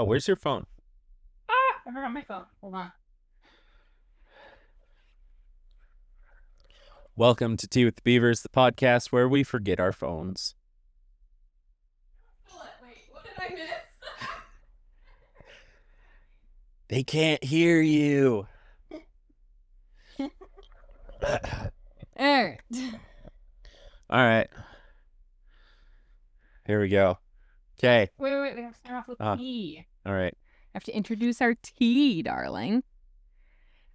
Oh, where's your phone? I forgot my phone. Hold on. Welcome to Tea with the Beavers, the podcast where we forget our phones. Wait, what did I miss? They can't hear you. Alright. All right. Here we go. Okay. Wait. We have to start off with tea. All right. I have to introduce our tea, darling.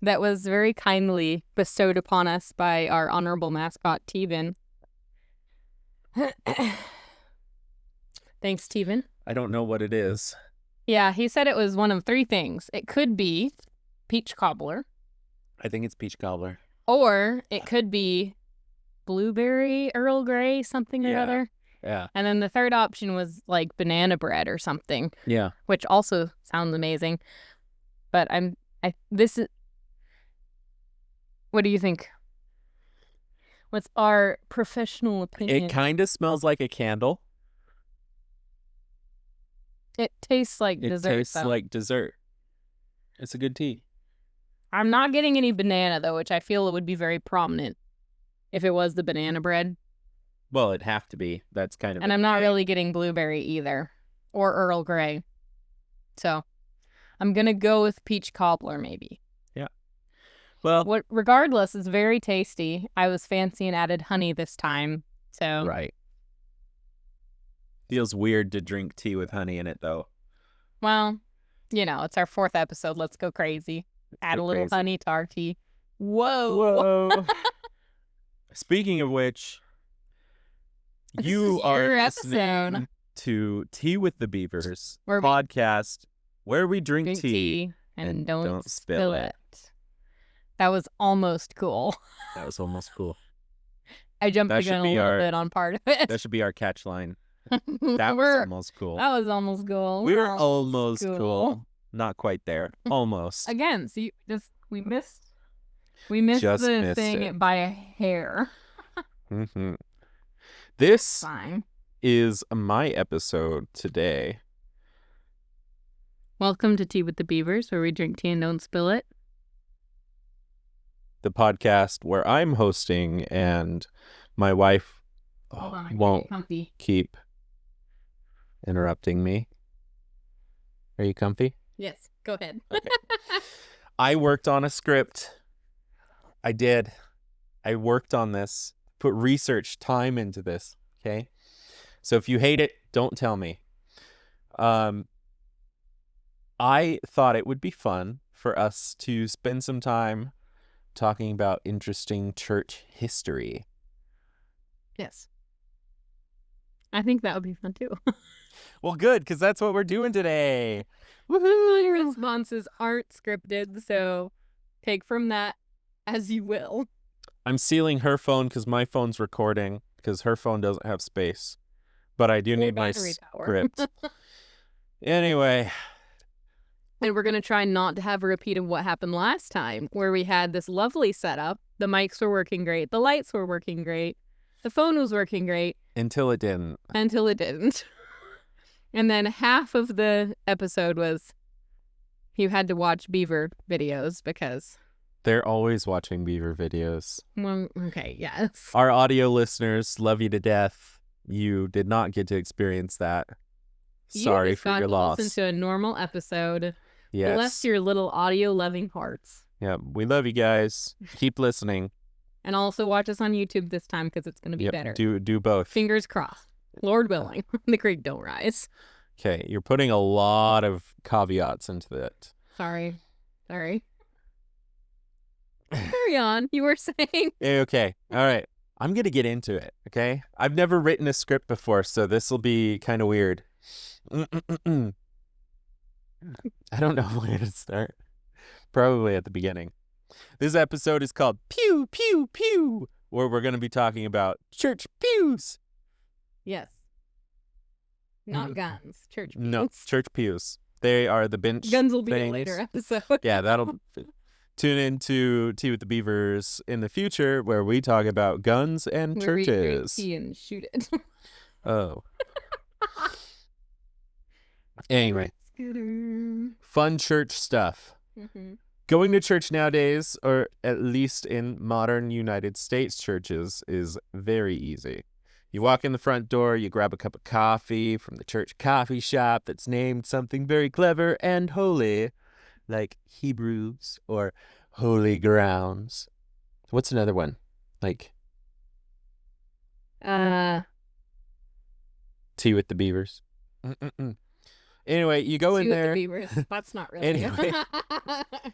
That was very kindly bestowed upon us by our honorable mascot, Teven. Thanks, Teven. I don't know what it is. Yeah, he said it was one of three things. It could be peach cobbler, I think it's peach cobbler. or it could be blueberry Earl Grey, something or Yeah. other. Yeah. And then the third option was like banana bread or something, Yeah. which also sounds amazing. But this is, what do you think? What's our professional opinion? It kind of smells like a candle. It tastes like It dessert. tastes like dessert. It's a good tea. I'm not getting any banana though, which I feel it would be very prominent if it was the banana bread. Well, it'd have to be. That's kind of. And I'm not really getting blueberry either, or Earl Grey. So I'm gonna go with peach cobbler maybe. Yeah. Well, Regardless, it's very tasty. I was fancy and added honey this time. So right. Feels weird to drink tea with honey in it, though. well, it's our 4th episode. Let's go crazy. Add a little honey to our tea. Whoa. Speaking of which, you are listening to Tea with the Beavers podcast where we drink tea and don't spill it. That was almost cool. That was almost cool. I jumped the gun a little bit on part of it. That should be our catch line. That was almost cool. That was almost cool. We were almost cool. Not quite there. Almost. Again, see, we missed the thing by a hair. Mm-hmm. This is my episode today. Welcome to Tea with the Beavers, where we drink tea and don't spill it. The podcast where I'm hosting and my wife won't keep interrupting me. Are you comfy? Yes, go ahead. Okay. I worked on a script. I did. I worked on this, put research time into this, okay? So if you hate it, don't tell me. I thought it would be fun for us to spend some time talking about interesting church history. Yes. I think that would be fun too. Well, good, because that's what we're doing today. Woohoo! Your responses aren't scripted, so take from that as you will. I'm stealing her phone because my phone's recording, because her phone doesn't have space. But I do need my script. Anyway. And we're going to try not to have a repeat of what happened last time, where we had this lovely setup. The mics were working great. The lights were working great. The phone was working great. Until it didn't. And then half of the episode was you had to watch beaver videos because... They're always watching beaver videos. Well, okay, yes. Our audio listeners love you to death. You did not get to experience that. Sorry for your loss. Listen to a normal episode. Yes. Bless your little audio-loving hearts. Yeah, we love you guys. Keep listening. And also watch us on YouTube this time because it's going to be better. Do both. Fingers crossed. Lord willing. The creek don't rise. Okay, you're putting a lot of caveats into that. Sorry. Carry on. You were saying. Okay. All right. I'm going to get into it, okay? I've never written a script before, so this will be kind of weird. I don't know where to start. Probably at the beginning. This episode is called Pew, Pew, Pew, where we're going to be talking about church pews. Yes. Not guns. Church pews. No, church pews. They are the bench Guns will be things. a later episode. Yeah, that'll... Tune into Tea with the Beavers in the future where we talk about guns and churches. We drink tea and shoot it. Oh. Anyway, Fun church stuff. Going to church nowadays, or at least in modern United States churches, is very easy. You walk in the front door, you grab a cup of coffee from the church coffee shop that's named something very clever and holy, like Hebrews or Holy Grounds. What's another one? Like Tea with the Beavers. Anyway, you go in there. The beavers. That's not really. Anyway,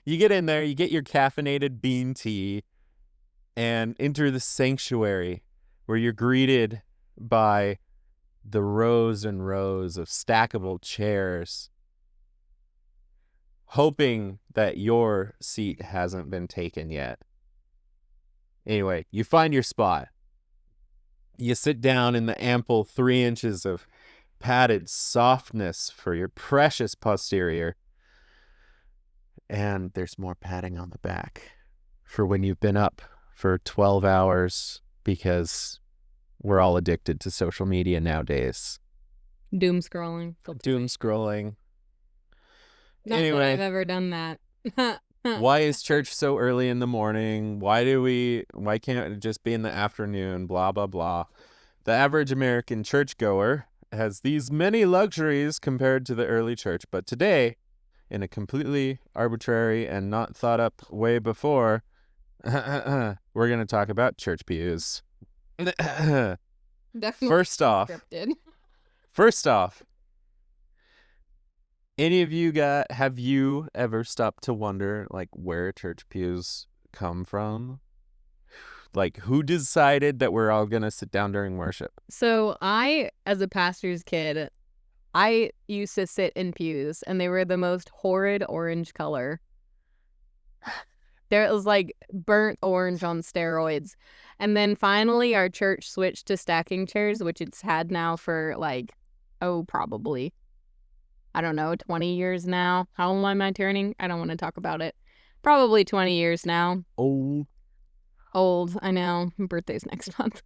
you get in there, you get your caffeinated bean tea, and enter the sanctuary where you're greeted by the rows and rows of stackable chairs, hoping that your seat hasn't been taken yet. Anyway, you find your spot. You sit down in the ample 3 inches of padded softness for your precious posterior. And there's more padding on the back for when you've been up for 12 hours because we're all addicted to social media nowadays. Doom scrolling. Doom scrolling. Not Anyway, that I've ever done that. why is church so early in the morning? Why can't it just be in the afternoon? Blah, blah, blah. The average American churchgoer has these many luxuries compared to the early church. But today, in a completely arbitrary and not thought up way before, we're going to talk about church pews. Definitely First off, any of you have you ever stopped to wonder like where church pews come from? Like who decided that we're all going to sit down during worship? So I, as a pastor's kid, I used to sit in pews and they were the most horrid orange color. There was like burnt orange on steroids. And then finally our church switched to stacking chairs, which it's had now for like, probably, I don't know, 20 years now. How old am I turning? I don't want to talk about it. Probably 20 years now. Old, I know. My birthday's next month.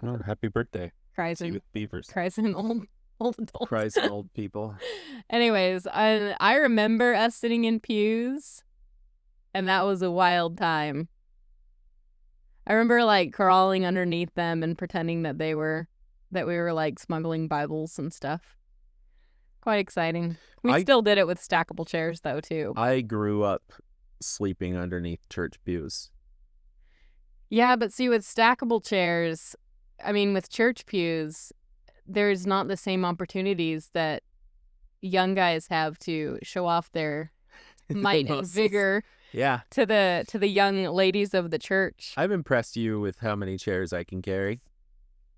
Oh, happy birthday. Cries See you with beavers. Cries in old adults. Cries in old people. Anyways, I remember us sitting in pews, and that was a wild time. I remember like crawling underneath them and pretending that we were like smuggling Bibles and stuff. Quite exciting. We still did it with stackable chairs though too. I grew up sleeping underneath church pews. Yeah, but see, with stackable chairs, I mean, with church pews, there's not the same opportunities that young guys have to show off their might and vigor. Yeah. To the young ladies of the church. I've impressed you with how many chairs I can carry.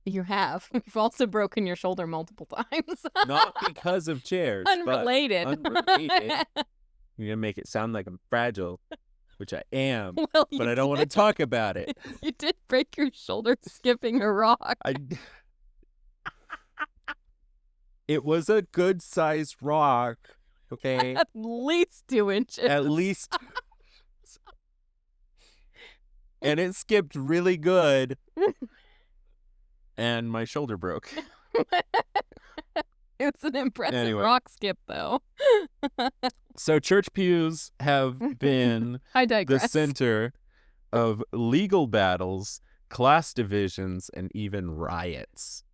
You have. You've also broken your shoulder multiple times. Not because of chairs. Unrelated. Unrelated. You're going to make it sound like I'm fragile, which I am, well, but I don't want to talk about it. You did break your shoulder skipping a rock. It was a good-sized rock, okay? At least 2 inches. At least. And it skipped really good. And my shoulder broke. It's an impressive rock skip, though. So church pews have been the center of legal battles, class divisions, and even riots.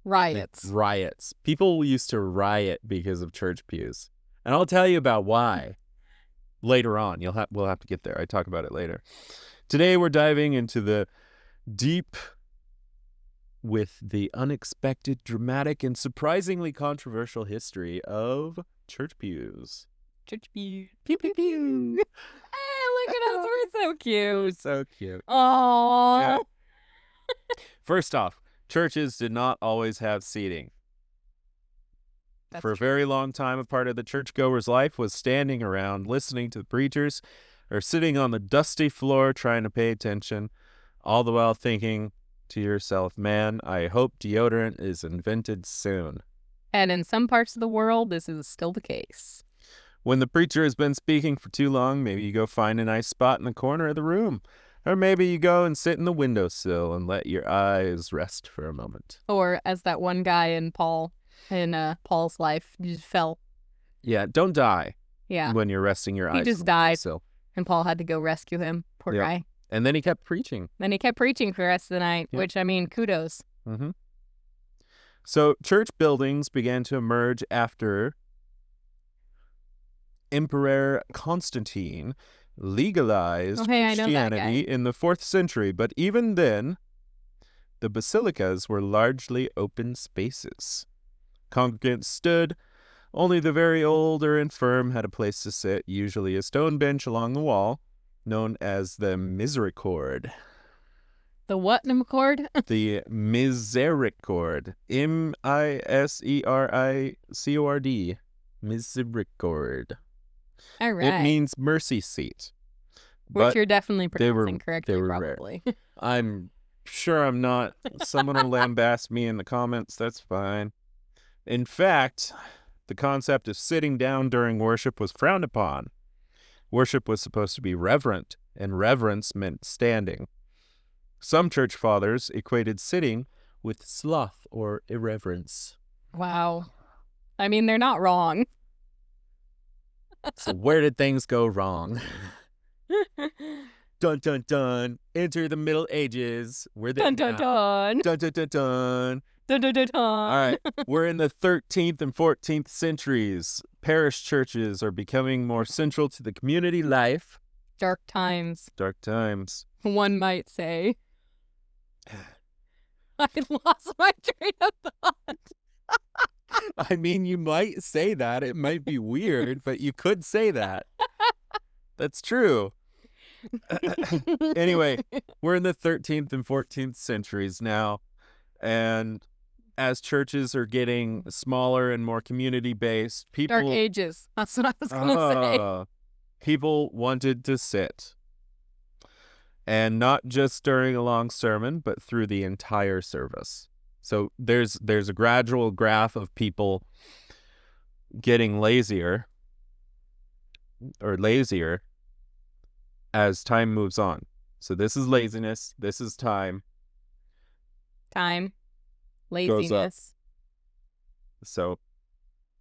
Riots. People used to riot because of church pews. And I'll tell you about why later on. We'll have to get there. I talk about it later. Today we're diving into the deep with the unexpected, dramatic, and surprisingly controversial history of church pews. Church pew. Pew, pew, pew. Hey, look at us. We're so cute. So cute. Aww. Yeah. First off, churches did not always have seating. For a very long time, a part of the churchgoer's life was standing around, listening to the preachers, or sitting on the dusty floor trying to pay attention, all the while thinking to yourself, man, I hope deodorant is invented soon. And in some parts of the world, this is still the case. When the preacher has been speaking for too long, maybe you go find a nice spot in the corner of the room. Or maybe you go and sit in the windowsill and let your eyes rest for a moment. Or as that one guy in Paul in Paul's life. He just fell. Yeah, don't die Yeah. when you're resting your eyes. He just died. So, And Paul had to go rescue him. Poor Yep. guy. and then he kept preaching. Then he kept preaching for the rest of the night, Yep. which, I mean, kudos. Mm-hmm. So church buildings began to emerge after Emperor Constantine legalized Oh, hey, I know that Christianity guy. in the 4th century, but even then, the basilicas were largely open spaces. Congregants stood, only the very old or infirm had a place to sit, usually a stone bench along the wall, known as the misericorde. The what, McCord? The misericorde. Misericord. Misericorde. All It right. means mercy seat. Which But you're definitely they were- pronouncing correctly, they were rare. probably. I'm sure I'm not. Someone will lambast me in the comments. That's fine. In fact, the concept of sitting down during worship was frowned upon. Worship was supposed to be reverent, and reverence meant standing. Some church fathers equated sitting with sloth or irreverence. Wow. I mean, they're not wrong. So where did things go wrong? Dun dun dun. Enter the Middle Ages. We're there Dun dun now. dun. Dun dun dun dun. Dun dun dun dun. All right, we're in the 13th and 14th centuries. Parish churches are becoming more central to the community life. Dark times, Dark times. one might say. I lost my train of thought. I mean, you might say that. It might be weird, but you could say that. That's true. Anyway, we're in the 13th and 14th centuries now, and as churches are getting smaller and more community-based, people... Dark ages. That's what I was going to say. People wanted to sit. And not just during a long sermon, but through the entire service. So there's a gradual graph of people getting lazier as time moves on. So this is laziness. This is time. Time. Goes up. Laziness. So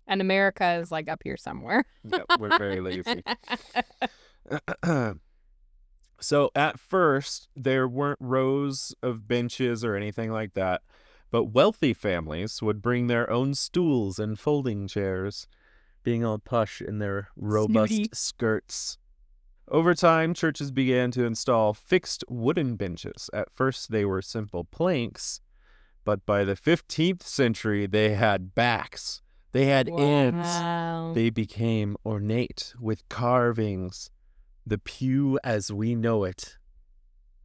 And America is like up here somewhere. yeah, we're very lazy. So at first, there weren't rows of benches or anything like that, but wealthy families would bring their own stools and folding chairs, being all plush in their robust Snooty. skirts. Over time, churches began to install fixed wooden benches. At first, they were simple planks, but by the 15th century, they had backs. They had ends. Wow. They became ornate with carvings. The pew as we know it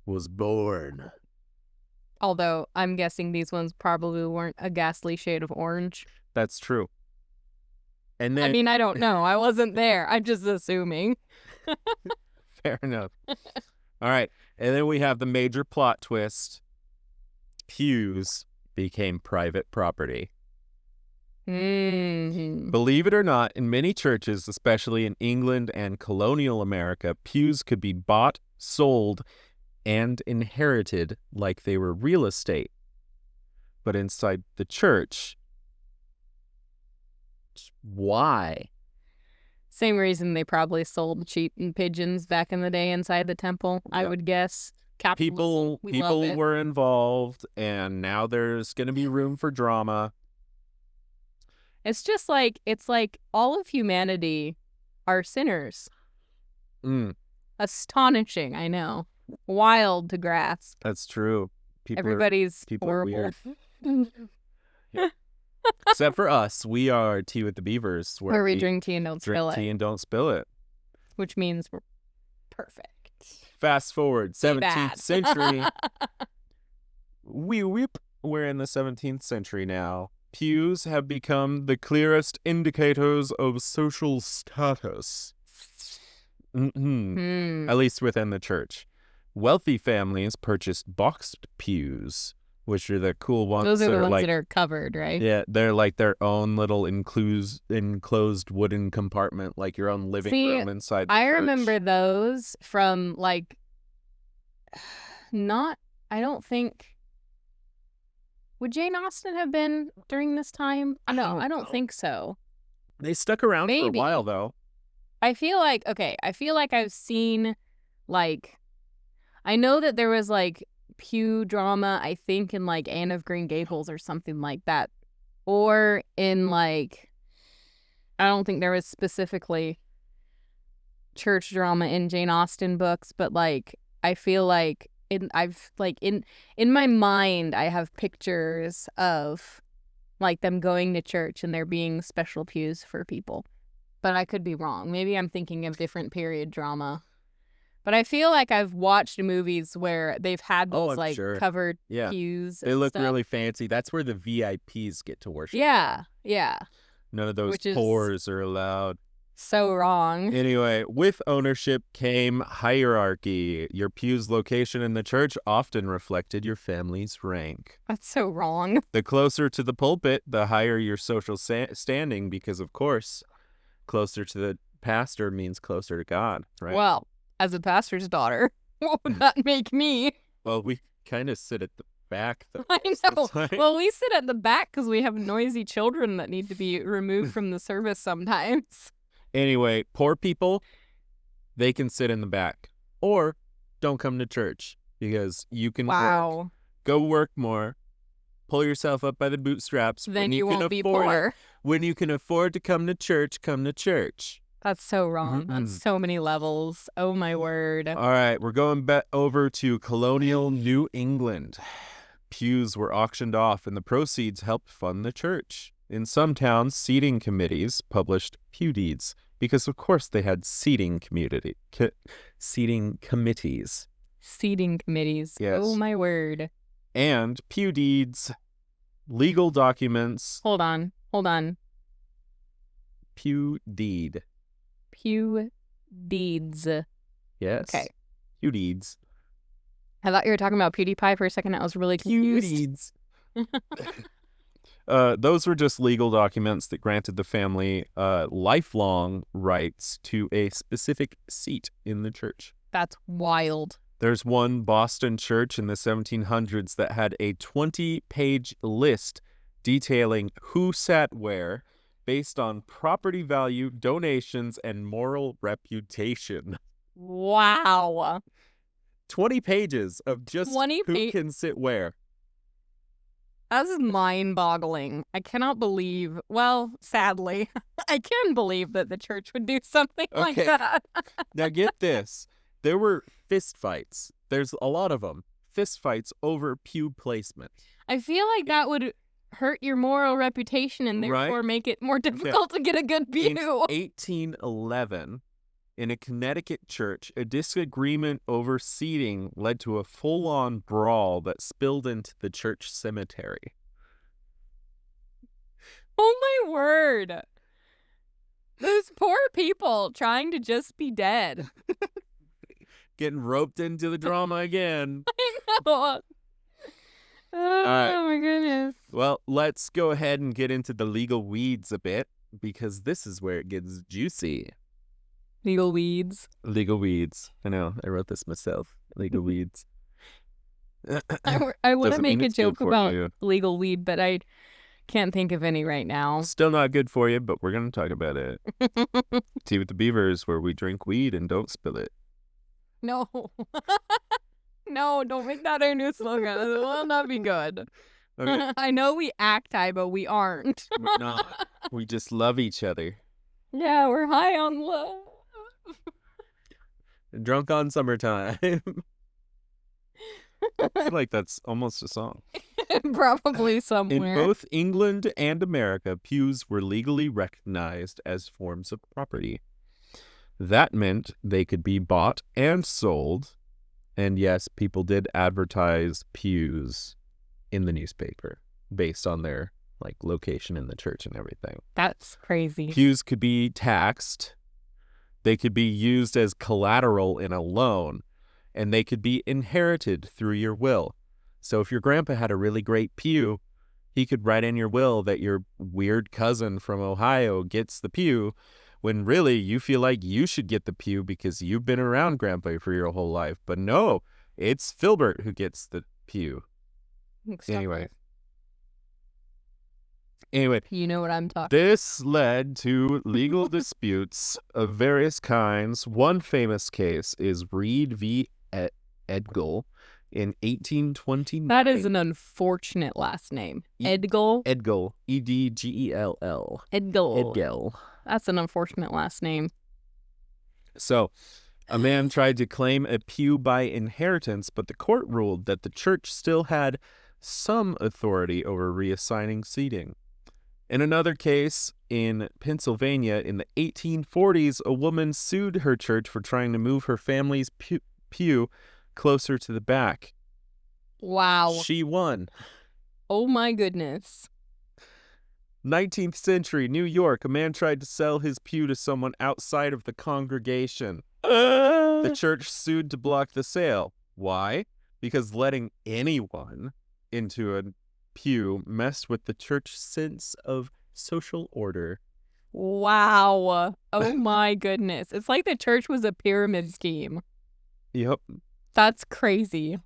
was born. Although I'm guessing these ones probably weren't a ghastly shade of orange. That's true. And then, I mean, I don't know. I wasn't there. I'm just assuming. fair enough. All right. And then we have the major plot twist. Pews became private property. Mm-hmm. Believe it or not, in many churches, especially in England and colonial America, pews could be bought, sold, and inherited like they were real estate. But inside the church, why? Same reason they probably sold sheep and pigeons back in the day inside the temple, I Yep. would guess. Capitalism. People We love it. were involved, and now there's going to be room for drama. It's just like, it's like all of humanity are sinners. Mm, Astonishing, I know. Wild to grasp. that's true. Everybody's people are horrible. weird. Except for us, we are Tea with the Beavers. Where we drink tea and don't spill drink tea it. and don't spill it. Which means we're perfect. Fast forward, Be 17th bad. century. We're in the 17th century now. Pews have become the clearest indicators of social status. At least within the church. Wealthy families purchased boxed pews, which are the cool ones. Those are the ones like, that are covered, right? yeah, they're like their own little enclosed wooden compartment, like your own living room inside the I church. remember those from like, I don't think, Would Jane Austen have been during this time? No, I don't know. think so. They stuck around for a Maybe. while, though. I feel like I've seen, like, I know that there was, like, pew drama, I think, in, like, Anne of Green Gables or something like that. Or in, like, I don't think there was specifically church drama in Jane Austen books, but, like, I feel like in my mind, I have pictures of, like, them going to church and there being special pews for people. But I could be wrong. Maybe I'm thinking of different period drama. But I feel like I've watched movies where they've had those, I'm like, sure. covered Yeah. pews They and look stuff. really fancy. That's where the VIPs get to worship. Yeah. None of those Which is poors are allowed. so wrong. Anyway, with ownership came hierarchy. Your pew's location in the church often reflected your family's rank. That's so wrong. The closer to the pulpit, the higher your social standing, because, of course, closer to the pastor means closer to God, right? Well, as a pastor's daughter, what would that make me? Well, we kind of sit at the back, though. I most of know. the time. Well, we sit at the back because we have noisy children that need to be removed from the service sometimes. Anyway, poor people, they can sit in the back or don't come to church because you can go work more, pull yourself up by the bootstraps. Then when you can won't be afford poor. it. When you can afford to come to church, come to church. That's so wrong. Mm-mm. On so many levels. Oh, my word. All right, we're going over to colonial New England. Pews were auctioned off and the proceeds helped fund the church. In some towns, seating committees published pew deeds because, of course, they had seating committees. Seating committees. Yes. Oh, my word. And pew deeds, legal documents. Hold on. Pew deed. Pew deeds. Yes. Okay. Pew deeds. I thought you were talking about PewDiePie for a second. I was really confused. Pew deeds. Those were just legal documents that granted the family lifelong rights to a specific seat in the church. That's wild. There's one Boston church in the 1700s that had a 20-page list detailing who sat where based on property value, donations, and moral reputation. Wow. 20 pages of just who can sit where. That's mind-boggling. I cannot believe, well, sadly, I can believe that the church would do something like that. Now get this. There were fist fights. There's a lot of them. Fist fights over pew placement. I feel like that would hurt your moral reputation and therefore make it more difficult to get a good pew. In 1811, in a Connecticut church, a disagreement over seating led to a full-on brawl that spilled into the church cemetery. Oh, my word. Those poor people trying to just be dead. Getting roped into the drama again. I know. Oh, my goodness. Well, let's go ahead and get into the legal weeds a bit, because this is where it gets juicy. Legal weeds. Legal weeds. I know. I wrote this myself. Legal weeds. I want to make a joke about legal weed, but I can't think of any right now. Still not good for you, but we're going to talk about it. Tea with the Beavers, where we drink weed and don't spill it. No. No, don't make that our new slogan. It will not be good. Okay. I know we act high, but we aren't. We're not. We just love each other. Yeah, we're high on love. Drunk on summertime. I feel like that's almost a song. Probably somewhere. In both England and America, pews were legally recognized as forms of property. That meant they could be bought and sold. And yes, people did advertise pews in the newspaper based on their location in the church and everything. That's crazy. Pews could be taxed. They could be used as collateral in a loan, and they could be inherited through your will. So if your grandpa had a really great pew, he could write in your will that your weird cousin from Ohio gets the pew, when really you feel like you should get the pew because you've been around grandpa for your whole life. But no, it's Filbert who gets the pew. Exactly. Anyway, Anyway, You know what I'm talking. this led to legal disputes of various kinds. One famous case is Reed v. Edgell in 1829. That is an unfortunate last name. Edgell. Edgell. Edgell. Edgell. Edgell. That's an unfortunate last name. So, a man tried to claim a pew by inheritance, but the court ruled that the church still had some authority over reassigning seating. In another case in Pennsylvania in the 1840s, a woman sued her church for trying to move her family's pew closer to the back. Wow. She won. Oh my goodness. 19th century New York, a man tried to sell his pew to someone outside of the congregation. The church sued to block the sale. Why? Because letting anyone into a pew messed with the church's sense of social order. Wow. Oh my goodness. It's like the church was a pyramid scheme. Yep. That's crazy.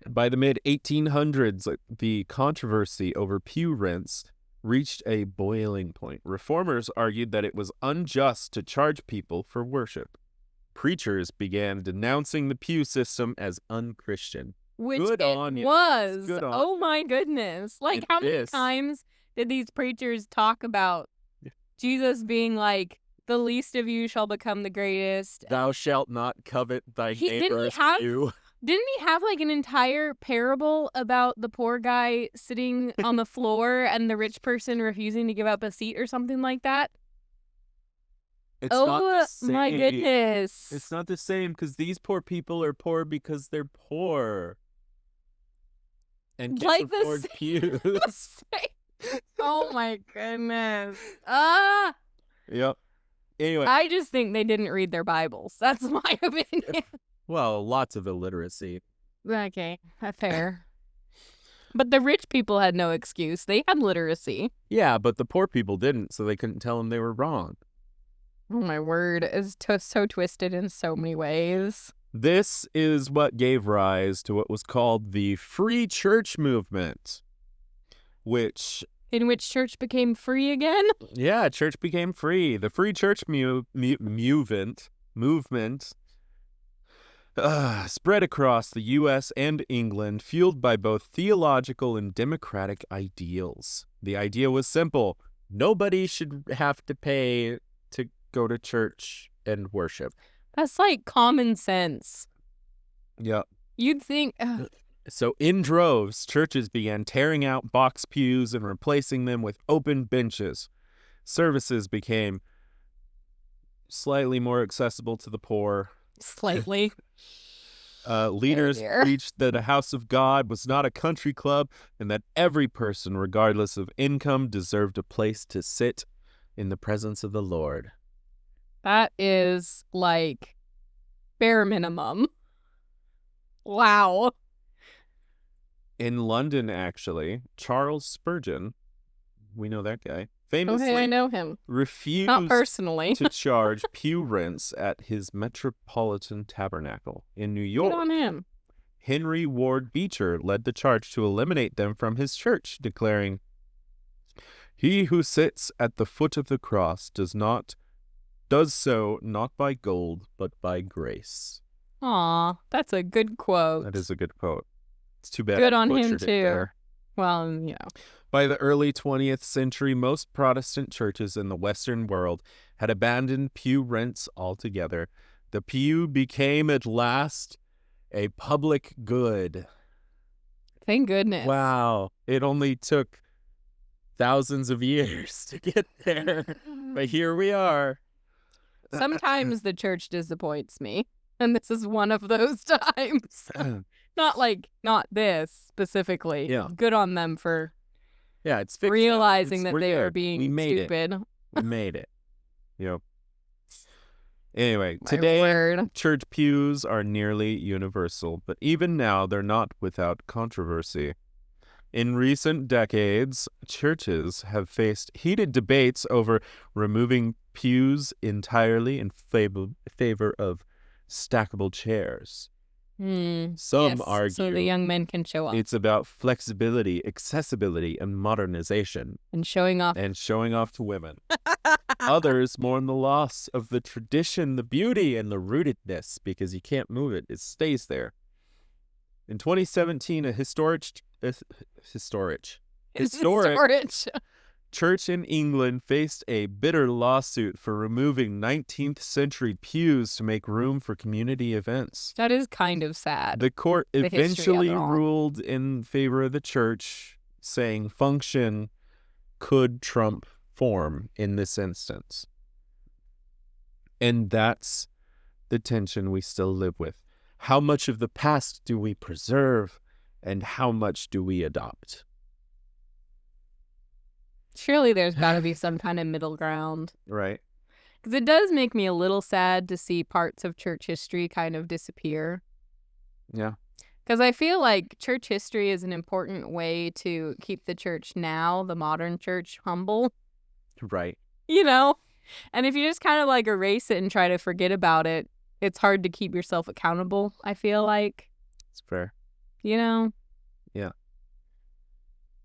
By the mid-1800s, the controversy over pew rents reached a boiling point. Reformers argued that it was unjust to charge people for worship. Preachers began denouncing the pew system as unchristian. Which Good it on you. was. Good on- Oh my goodness. Like, And how many this- times did these preachers talk about Jesus being like, the least of you shall become the greatest? Thou shalt not covet thy Didn't neighbor's he have pew. Didn't he have like an entire parable about the poor guy sitting on the floor and the rich person refusing to give up a seat or something like that? It's not the My same. goodness. It's not the same because these poor people are poor because they're poor. And can't Like the afford same- pews. Oh my goodness. Yep. Anyway, I just think they didn't read their Bibles. That's my opinion. well, lots of illiteracy. Okay, fair. But the rich people had no excuse. They had literacy. Yeah, but the poor people didn't, so they couldn't tell them they were wrong. Oh my word, it's so twisted in so many ways. This is what gave rise to what was called the Free Church Movement, which... In which church became free again? Yeah, church became free. The Free Church movement spread across the U.S. and England, fueled by both theological and democratic ideals. The idea was simple. Nobody should have to pay to go to church and worship. That's like common sense. Yeah. You'd think... So in droves, churches began tearing out box pews and replacing them with open benches. Services became slightly more accessible to the poor. Slightly. Leaders dear. preached that a house of God was not a country club and that every person, regardless of income, deserved a place to sit in the presence of the Lord. That is like bare minimum. Wow. In London, actually, Charles Spurgeon, we know that guy, famously Okay, I know him. refused Not personally. to charge pew rents at his Metropolitan Tabernacle in New Good York. on him. Henry Ward Beecher led the charge to eliminate them from his church, declaring, "He who sits at the foot of the cross does so not by gold, but by grace." Aw, that's a good quote. That is a good quote. It's too bad Good I on him, butchered it too. there. Well, you know. By the early 20th century, most Protestant churches in the Western world had abandoned pew rents altogether. The pew became at last a public good. Thank goodness. Wow. It only took thousands of years to get there. But here we are. Sometimes the church disappoints me, and this is one of those times. Not this specifically. Yeah. Good on them for Yeah, it's fixed. realizing that We're they there. are being We made stupid. It. We made it. Yep. Anyway, My today word. church pews are nearly universal, but even now they're not without controversy. In recent decades, churches have faced heated debates over removing pews entirely in favor of stackable chairs. Some Yes, argue so the young men can show off. it's about flexibility, accessibility, and modernization, And showing off. and showing off to women. Others mourn the loss of the tradition, the beauty, and the rootedness, because you can't move it. It stays there. In 2017, a historic church in England faced a bitter lawsuit for removing 19th century pews to make room for community events. That is kind of sad. The court The history of eventually it all. ruled in favor of the church, saying function could trump form in this instance. And that's the tension we still live with. How much of the past do we preserve, and how much do we adopt? Surely there's got to be some kind of middle ground. Right. Because it does make me a little sad to see parts of church history kind of disappear. Yeah. Because I feel like church history is an important way to keep the church now, the modern church, humble. Right. You know? And if you just kind of like erase it and try to forget about it, it's hard to keep yourself accountable, I feel like. It's fair. You know? Yeah.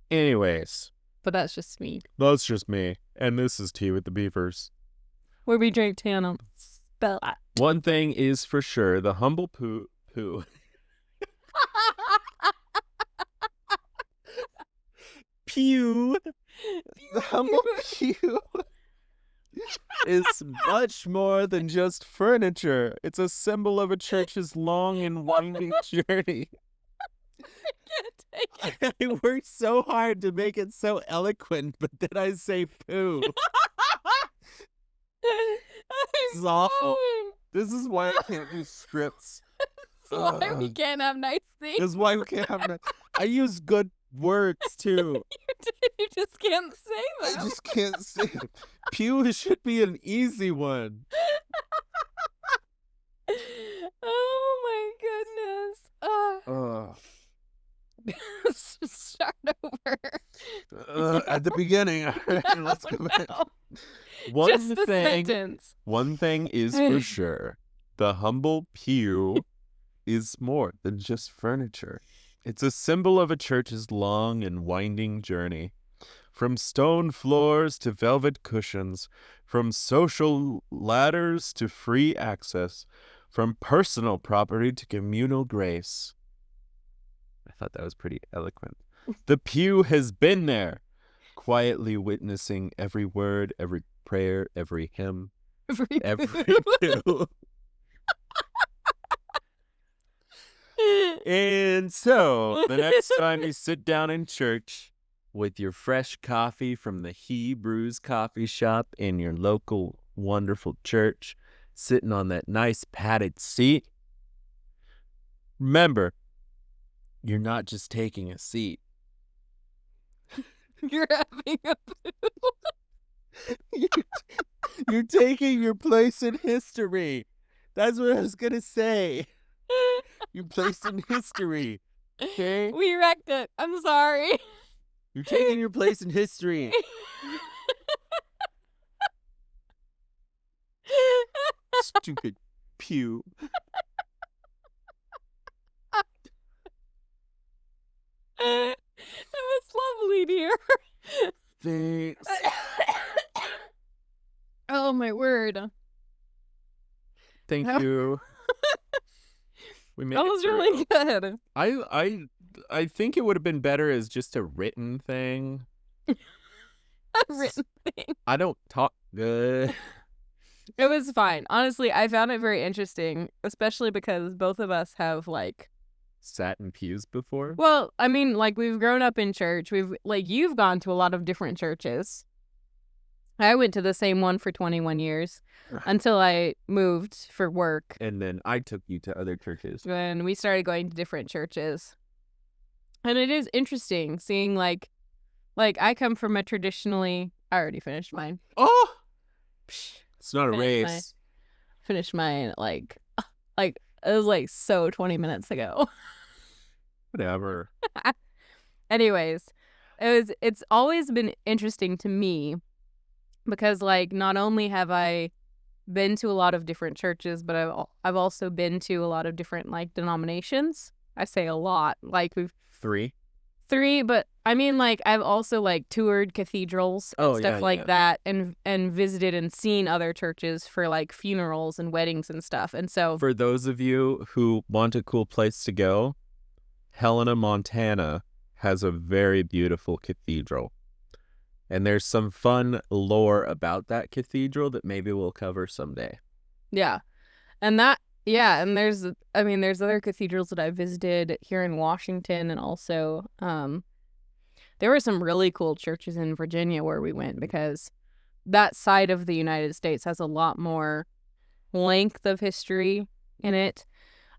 Anyways. But that's just me. That's just me. And this is Tea with the Beavers. Where we drink tea on a spell. One thing is for sure, the humble poo. Pew. The humble pew is much more than just furniture. It's a symbol of a church's long and winding journey. I can't take it. I worked so hard to make it so eloquent, but then I say poo. This is awful. This is why I can't do scripts. This is why we can't have nice things. This is why we can't have. I use good words too. You just can't say them. I just can't say it. Pew should be an easy one. Oh my goodness. Start over. At the beginning. Let's go back. No. One Just thing. Sentence. One thing is for sure: the humble pew is more than just furniture. It's a symbol of a church's long and winding journey. From stone floors to velvet cushions, from social ladders to free access, from personal property to communal grace. I thought that was pretty eloquent. The pew has been there, quietly witnessing every word, every prayer, every hymn, every pew. And so, the next time you sit down in church with your fresh coffee from the Hebrews coffee shop in your local wonderful church, sitting on that nice padded seat, remember, you're not just taking a seat. You're having a You're taking your place in history. That's what I was going to say. Your place in history. Okay? We wrecked it. I'm sorry. You're taking your place in history. Stupid pew. It was lovely, dear. Thanks. Oh my word. Thank you. We made That it was through. really good. I think it would have been better as just a written thing. A written thing. I don't talk good. It was fine. Honestly, I found it very interesting, especially because both of us have like, Sat in pews before. well, I mean, like we've grown up in church. We've like you've gone to a lot of different churches. I went to the same one for 21 years until I moved for work. And then I took you to other churches. And we started going to different churches. And it is interesting seeing like I come from a traditionally, I already finished mine. Oh! Psh, It's not a race. Finished mine like it was like so 20 minutes ago. Whatever. Anyways, it's always been interesting to me because like not only have I been to a lot of different churches, but I've also been to a lot of different like denominations. I say a lot, like we've 3. but I mean like I've also like toured cathedrals and stuff like that, and visited and seen other churches for like funerals and weddings and stuff. And so For those of you who want a cool place to go, Helena, Montana has a very beautiful cathedral. And there's some fun lore about that cathedral that maybe we'll cover someday. yeah. And there's other cathedrals that I visited here in Washington, and also there were some really cool churches in Virginia where we went, because that side of the United States has a lot more length of history in it,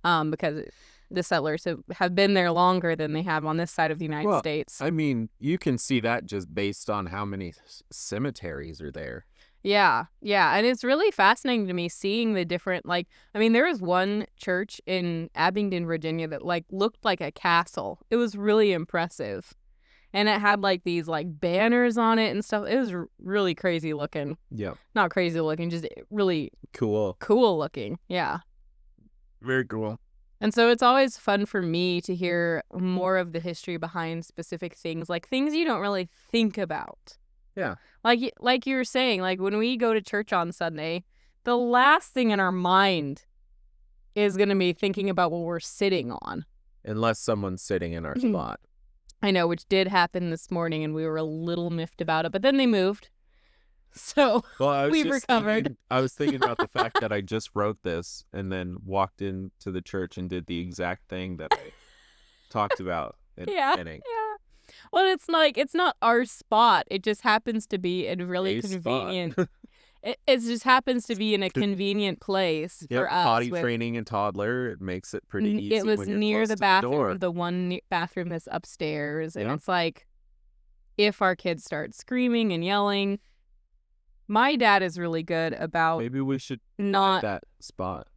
because the settlers have been there longer than they have on this side of the United States. I mean, you can see that just based on how many cemeteries are there. Yeah. And it's really fascinating to me seeing the different, like, I mean, there was one church in Abingdon, Virginia that, like, looked like a castle. It was really impressive. And it had, like, these, like, banners on it and stuff. It was really crazy looking. Yeah. Not crazy looking, just really cool looking. Yeah. Very cool. And so it's always fun for me to hear more of the history behind specific things, like things you don't really think about. Yeah. Like you were saying, like when we go to church on Sunday, the last thing in our mind is going to be thinking about what we're sitting on. Unless someone's sitting in our spot. I know, which did happen this morning, and we were a little miffed about it, but then they moved. So we've recovered. I was thinking about the fact that I just wrote this and then walked into the church and did the exact thing that I talked about at the beginning. Yeah. Well, it's like, it's not our spot. It just happens to be a really convenient. It just happens to be in a convenient place for us. Potty training and toddler, it makes it pretty easy. It was when you're near close the to bathroom, the one bathroom that's upstairs, and it's like, if our kids start screaming and yelling, my dad is really good about maybe we should not that spot.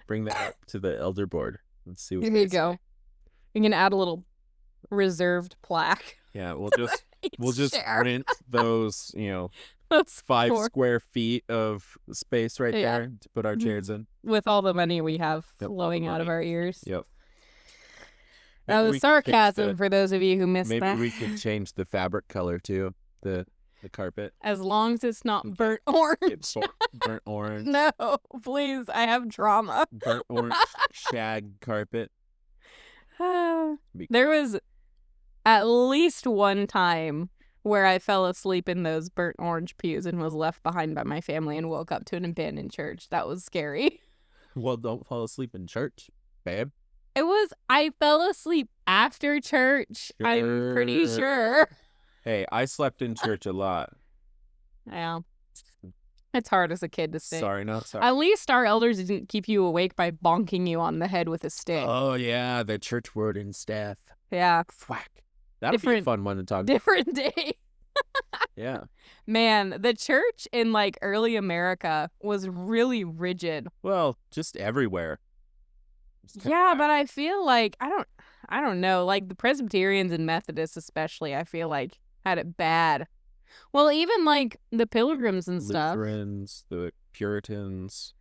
Bring that up to the elder board. Let's see what Here you go. You can add a little reserved plaque. Yeah, we'll just rent those, That's 5 square feet of space right there to put our chairs in. With all the money we have flowing out of our ears. Yep. That was sarcasm for those of you who missed that. Maybe we could change the fabric color too, the carpet. As long as it's not burnt orange. Burnt orange. No, please. I have trauma. Burnt orange shag carpet. There was at least one time where I fell asleep in those burnt orange pews and was left behind by my family and woke up to an abandoned church. That was scary. Well, don't fall asleep in church, babe. I fell asleep after church. Sure. I'm pretty sure. Hey, I slept in church a lot. Yeah. It's hard as a kid to stay. Sorry. At least our elders didn't keep you awake by bonking you on the head with a stick. Oh, yeah, the church word and staff. Yeah. Whack. That'd be a fun one to talk about. Different day. Yeah. Man, the church in, like, early America was really rigid. Well, just everywhere. Yeah, but I feel like, I don't know, like, the Presbyterians and Methodists especially, I feel like, had it bad. Well, even, like, the Pilgrims and stuff. Lutherans, the Puritans.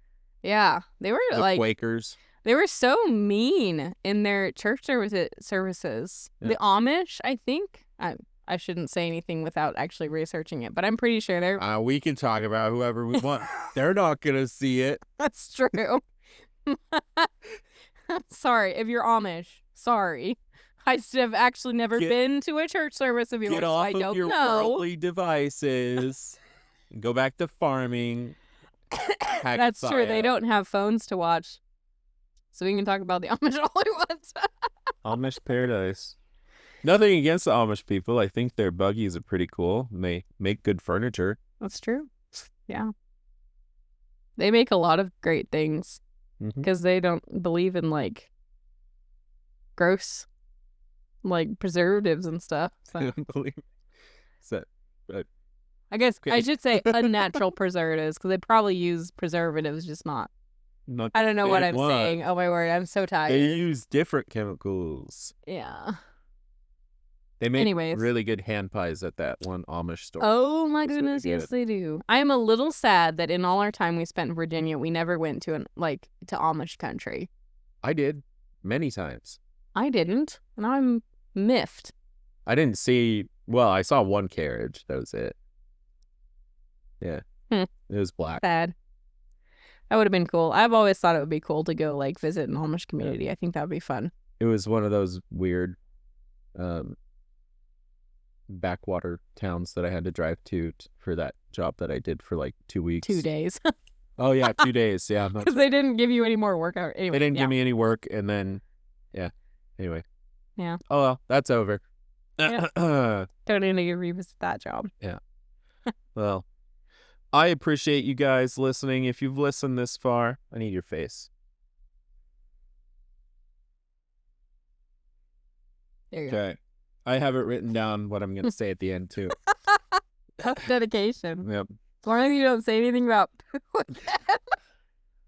Yeah, they were, the Quakers. They were so mean in their church services. Yeah. The Amish, I think. I shouldn't say anything without actually researching it, but I'm pretty sure they're... we can talk about whoever we want. They're not going to see it. That's true. Sorry, if you're Amish. Sorry. I have actually never been to a church service of yours. Get off I don't of your know. worldly devices. Go back to farming. That's true. They don't have phones to watch. So we can talk about the Amish all we want. Amish paradise. Nothing against the Amish people. I think their buggies are pretty cool. And they make good furniture. That's true. Yeah. They make a lot of great things. Because they don't believe in, like, gross, like, preservatives and stuff. So. I don't believe I guess I should say unnatural preservatives, because they probably use preservatives, just not I don't know what I'm saying. Oh, my word. I'm so tired. They use different chemicals. Yeah. They make Anyways. really good hand pies at that one Amish store. Oh my It's really goodness, yes good. they do. I am a little sad that in all our time we spent in Virginia, we never went to to Amish country. I did many times. I didn't, and I'm miffed. I didn't see. Well, I saw one carriage. That was it. Yeah, it was black. Sad. That would have been cool. I've always thought it would be cool to go like visit an Amish community. Yeah. I think that would be fun. It was one of those weird backwater towns that I had to drive to for that job that I did for like 2 weeks. 2 days. Oh yeah, 2 days. Yeah, Because they didn't give you any more work. Anyway, they didn't give me any work, and then anyway. Yeah. Oh well, that's over. Yeah. Don't need to revisit that job. Yeah. Well, I appreciate you guys listening. If you've listened this far, I need your face. There you go. Okay. I have it written down what I'm going to say at the end, too. That's dedication. Yep. As long as you don't say anything about poo again.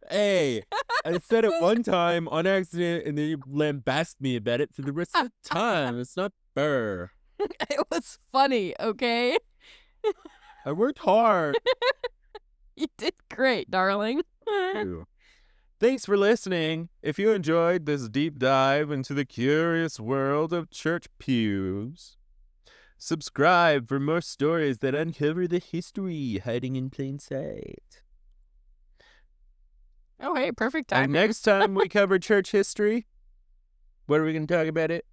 Hey, I said it one time on accident, and then you lambasted me about it for the rest of the time. It's not fair. It was funny, okay? I worked hard. You did great, darling. Thanks for listening. If you enjoyed this deep dive into the curious world of church pews, subscribe for more stories that uncover the history hiding in plain sight. Oh, hey, perfect time. And next time we cover church history, what are we going to talk about it?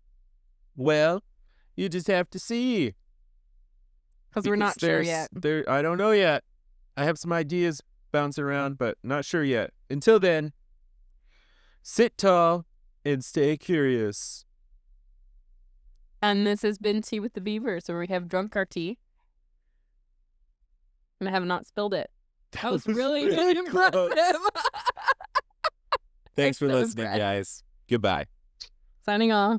Well, you just have to see. Because we're not sure yet. I don't know yet. I have some ideas bouncing around, but not sure yet. Until then, sit tall and stay curious. And this has been Tea with the Beavers, where we have drunk our tea. And I have not spilled it. That was really impressive. Thanks for So listening, impressed. guys. Goodbye. Signing off.